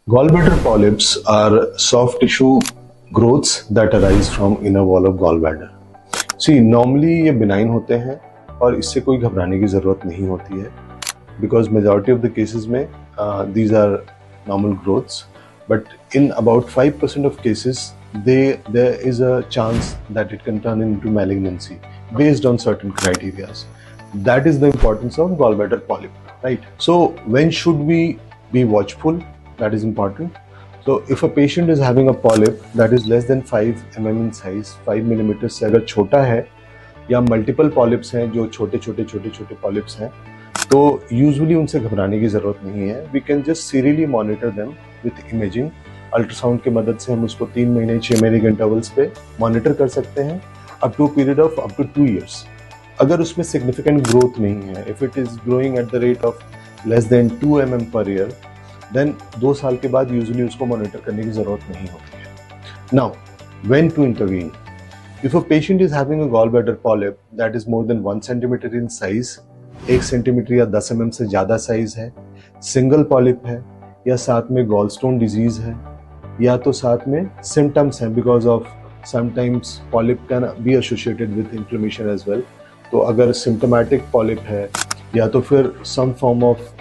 Gallbladder polyps are soft tissue growths that arise from inner wall of gallbladder. See, normally ये benign होते हैं और इससे कोई घबराने की ज़रूरत नहीं होती है because majority of the cases में these are normal growths, but in about 5% of cases there is a chance that it can turn into malignancy based on certain criteria. That is the importance of gallbladder polyp, right? So when should we be watchful? That is important. So if a patient is having a polyp that is less than 5 mm in size, 5 mm से अगर छोटा है या multiple polyps हैं जो छोटे छोटे polyps हैं, तो यूजुअली उनसे घबराने की ज़रूरत नहीं है. We can just serially monitor them with imaging. Ultrasound की मदद से हम उसको 3 महीने 6 महीने के इंटरवल्स पे मॉनिटर कर सकते हैं up to period of up to 2 years. अगर उसमें सिग्निफिकेंट ग्रोथ नहीं है, if it is growing at the rate of less than 2 mm per year, then 2 साल के बाद यूजुअली उसको मॉनिटर करने की ज़रूरत नहीं होती है. Now when to intervene? If a patient is having a gallbladder polyp that is more than 1 centimeter in size, 1 centimetre या 10 mm से ज़्यादा साइज है, सिंगल पॉलिप है, या साथ में गॉलस्टोन डिजीज है, या तो साथ में सिम्टम्स हैं because of sometimes polyp can be associated with inflammation as well. तो अगर सिम्टोमेटिक पॉलिप है या तो फिर some form of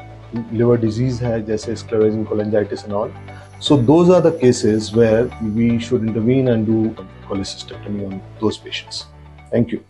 liver disease है जैसे sclerosing cholangitis and all. So those are the cases where we should intervene and do cholecystectomy on those patients. Thank you.